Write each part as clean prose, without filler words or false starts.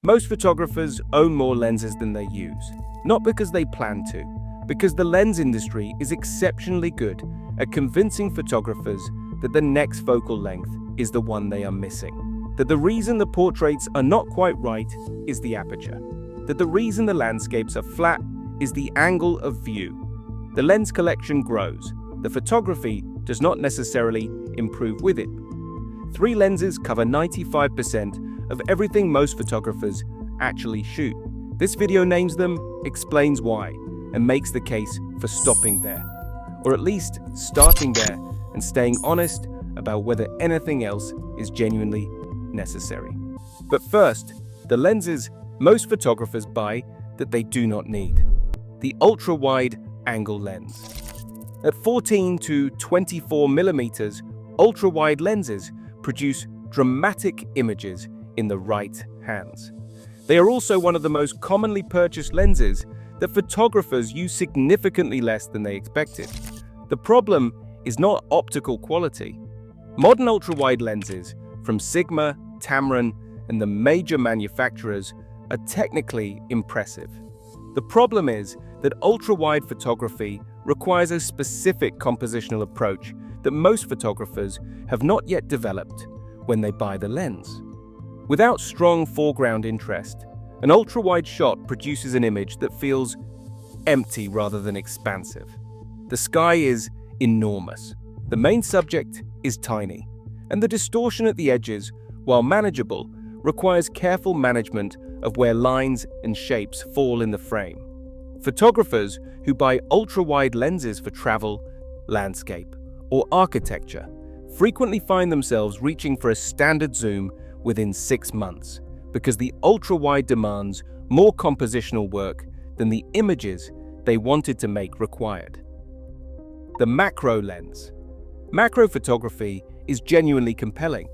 Most photographers own more lenses than they use, not because they plan to, because the lens industry is exceptionally good at convincing photographers that the next focal length is the one they are missing, that the reason the portraits are not quite right is the aperture, that the reason the landscapes are flat is the angle of view. The lens collection grows. The photography does not necessarily improve with it. 3 lenses cover 95% of everything most photographers actually shoot. This video names them, explains why, and makes the case for stopping there, or at least starting there and staying honest about whether anything else is genuinely necessary. But first, the lenses most photographers buy that they do not need. The ultra-wide angle lens. At 14 to 24 millimeters, ultra-wide lenses produce dramatic images in the right hands. They are also one of the most commonly purchased lenses that photographers use significantly less than they expected. The problem is not optical quality. Modern ultra-wide lenses from Sigma, Tamron, and the major manufacturers are technically impressive. The problem is that ultra-wide photography requires a specific compositional approach that most photographers have not yet developed when they buy the lens. Without strong foreground interest, an ultra-wide shot produces an image that feels empty rather than expansive. The sky is enormous, the main subject is tiny, and the distortion at the edges, while manageable, requires careful management of where lines and shapes fall in the frame. Photographers who buy ultra-wide lenses for travel, landscape, or architecture frequently find themselves reaching for a standard zoom within 6 months because the ultra-wide demands more compositional work than the images they wanted to make required. The macro lens. Macro photography is genuinely compelling.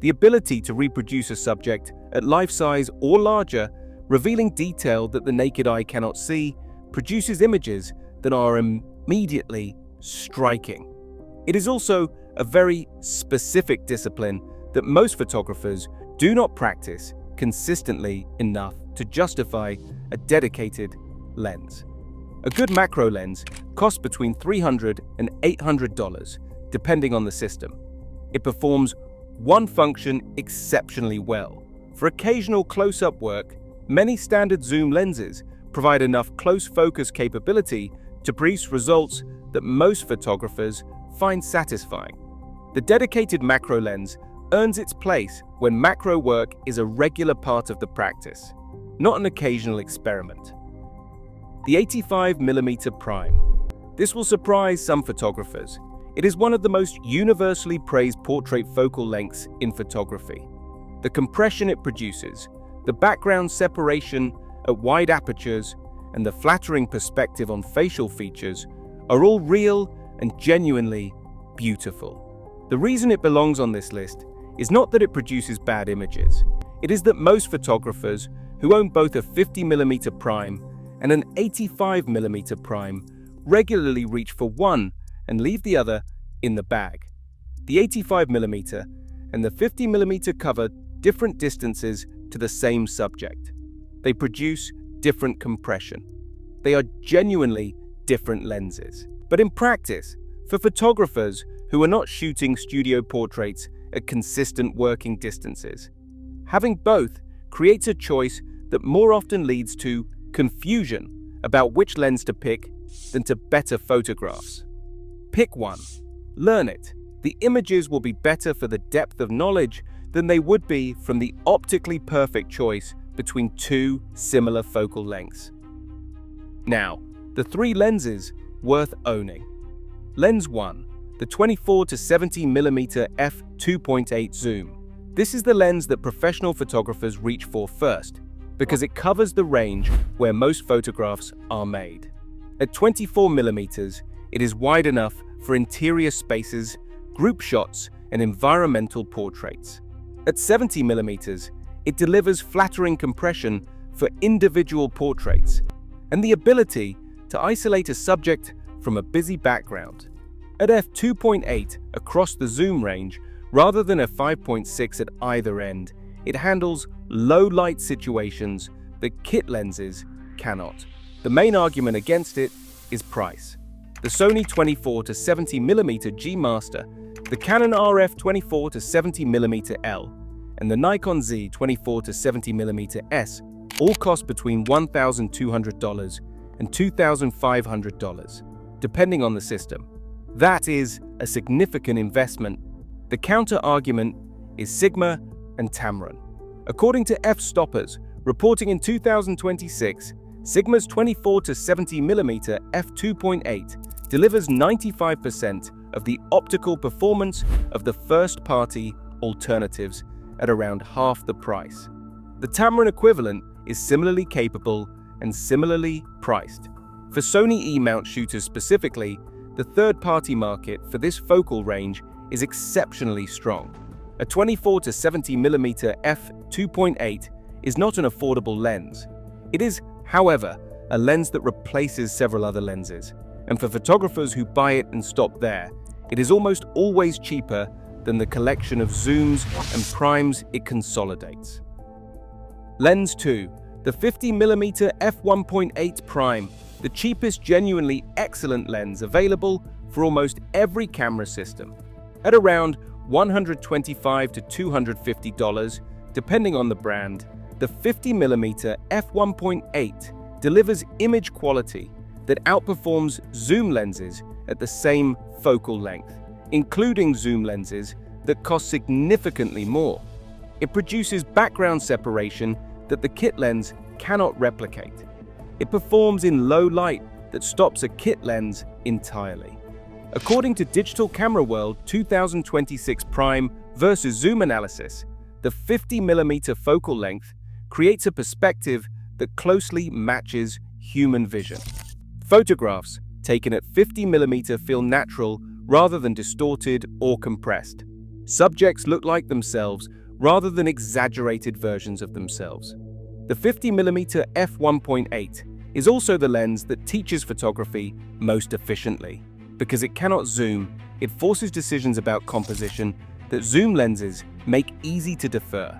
The ability to reproduce a subject at life size or larger, revealing detail that the naked eye cannot see, produces images that are immediately striking. It is also a very specific discipline that most photographers do not practice consistently enough to justify a dedicated lens. A good macro lens costs between $300 and $800, depending on the system. It performs one function exceptionally well. For occasional close-up work, many standard zoom lenses provide enough close focus capability to produce results that most photographers find satisfying. The dedicated macro lens earns its place when macro work is a regular part of the practice, not an occasional experiment. The 85mm prime. This will surprise some photographers. It is one of the most universally praised portrait focal lengths in photography. The compression it produces, the background separation at wide apertures, and the flattering perspective on facial features are all real and genuinely beautiful. The reason it belongs on this list is not that it produces bad images. It is that most photographers who own both a 50mm prime and an 85mm prime regularly reach for one and leave the other in the bag. The 85mm and the 50mm cover different distances to the same subject. They produce different compression. They are genuinely different lenses. But in practice, for photographers who are not shooting studio portraits at consistent working distances, having both creates a choice that more often leads to confusion about which lens to pick than to better photographs. Pick one. Learn it. The images will be better for the depth of knowledge than they would be from the optically perfect choice between 2 similar focal lengths. Now, the 3 lenses worth owning. Lens 1, the 24 to 70mm f2.8 zoom. This is the lens that professional photographers reach for first, because it covers the range where most photographs are made. At 24mm, it is wide enough for interior spaces, group shots, and environmental portraits. At 70mm, it delivers flattering compression for individual portraits and the ability to isolate a subject from a busy background. At f2.8 across the zoom range, rather than a 5.6 at either end, it handles low light situations that kit lenses cannot. The main argument against it is price. The Sony 24-70mm G Master, the Canon RF 24-70mm L, and the Nikon Z 24-70mm S all cost between $1,200 and $2,500, depending on the system. That is a significant investment. The counter-argument is Sigma and Tamron. According to F-Stoppers, reporting in 2026, Sigma's 24-70mm f2.8 delivers 95% of the optical performance of the first-party alternatives at around half the price. The Tamron equivalent is similarly capable and similarly priced. For Sony E-mount shooters specifically, the third-party market for this focal range is exceptionally strong. A 24-70mm f2.8 is not an affordable lens. It is, however, a lens that replaces several other lenses, and for photographers who buy it and stop there, it is almost always cheaper than the collection of zooms and primes it consolidates. Lens 2, the 50mm f1.8 prime, the cheapest genuinely excellent lens available for almost every camera system. At around $125 to $250, depending on the brand, the 50mm f1.8 delivers image quality that outperforms zoom lenses at the same focal length, including zoom lenses that cost significantly more. It produces background separation that the kit lens cannot replicate. It performs in low light that stops a kit lens entirely. According to Digital Camera World 2026 Prime versus Zoom analysis, the 50mm focal length creates a perspective that closely matches human vision. Photographs taken at 50mm feel natural rather than distorted or compressed. Subjects look like themselves rather than exaggerated versions of themselves. The 50mm f1.8 is also the lens that teaches photography most efficiently. Because it cannot zoom, it forces decisions about composition that zoom lenses make easy to defer.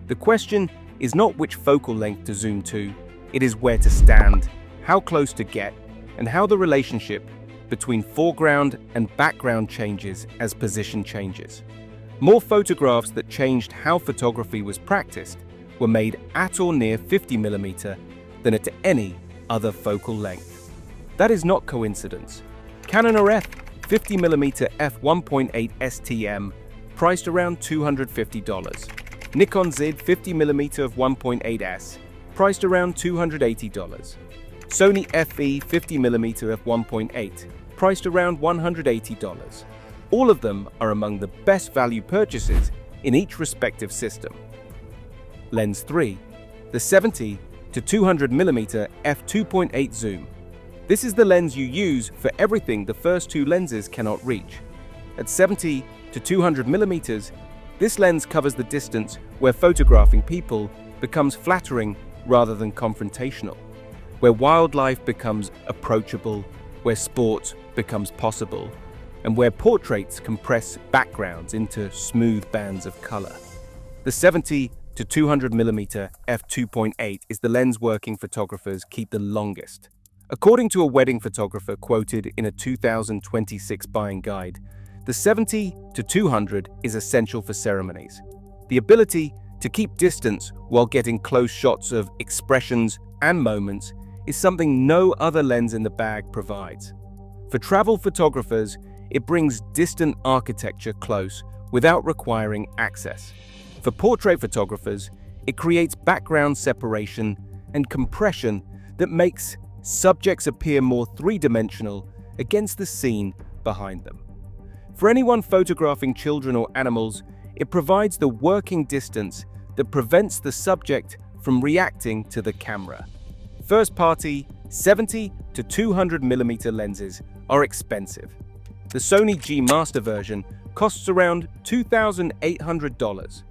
The question is not which focal length to zoom to, it is where to stand, how close to get, and how the relationship between foreground and background changes as position changes. More photographs that changed how photography was practiced were made at or near 50mm than at any other focal length. That is not coincidence. Canon RF 50mm f1.8 STM, priced around $250. Nikon Z 50mm of 1.8S, priced around $280. Sony FE 50mm f1.8, priced around $180. All of them are among the best value purchases in each respective system. Lens 3, the 70 to 200mm f2.8 zoom. This is the lens you use for everything the first two lenses cannot reach. At 70 to 200mm, this lens covers the distance where photographing people becomes flattering rather than confrontational, where wildlife becomes approachable, where sport becomes possible, and where portraits compress backgrounds into smooth bands of color. The 70 to 200mm f2.8 is the lens working photographers keep the longest. According to a wedding photographer quoted in a 2026 buying guide, the 70 to 200 is essential for ceremonies. The ability to keep distance while getting close shots of expressions and moments is something no other lens in the bag provides. For travel photographers, it brings distant architecture close without requiring access. For portrait photographers, it creates background separation and compression that makes subjects appear more three-dimensional against the scene behind them. For anyone photographing children or animals, it provides the working distance that prevents the subject from reacting to the camera. First-party 70 to 200mm lenses are expensive. The Sony G Master version costs around $2,800.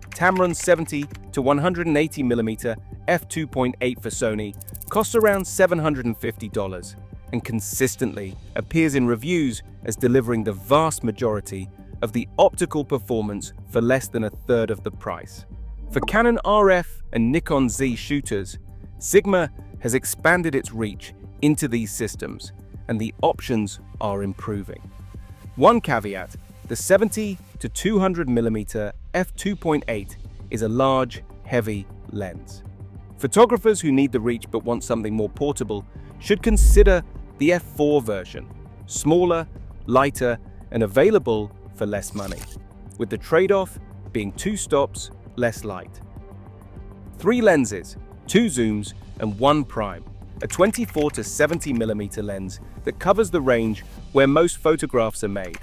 Tamron 70 to 180mm f2.8 for Sony costs around $750 and consistently appears in reviews as delivering the vast majority of the optical performance for less than a third of the price. For Canon RF and Nikon Z shooters, Sigma has expanded its reach into these systems, and the options are improving. One caveat: the 70 to 200mm f2.8 is a large, heavy lens. Photographers who need the reach but want something more portable should consider the f4 version, smaller, lighter, and available for less money, with the trade-off being 2 stops, less light. 3 lenses, 2 zooms, and 1 prime, a 24 to 70mm lens that covers the range where most photographs are made,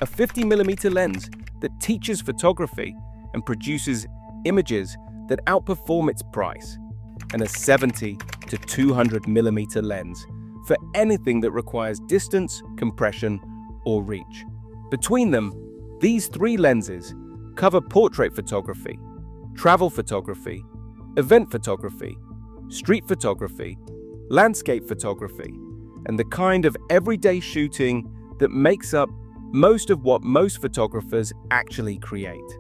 a 50mm lens that teaches photography and produces images that outperform its price, and a 70 to 200mm lens for anything that requires distance, compression, or reach. Between them, these 3 lenses cover portrait photography, travel photography, event photography, street photography, landscape photography, and the kind of everyday shooting that makes up most of what most photographers actually create.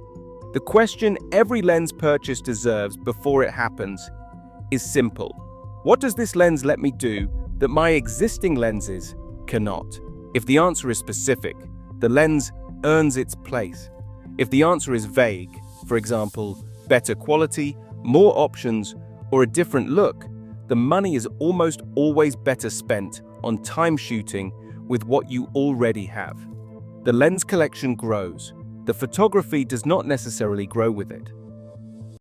The question every lens purchase deserves before it happens is simple. What does this lens let me do that my existing lenses cannot? If the answer is specific, the lens earns its place. If the answer is vague, for example, better quality, more options, or a different look, the money is almost always better spent on time shooting with what you already have. The lens collection grows. The photography does not necessarily grow with it.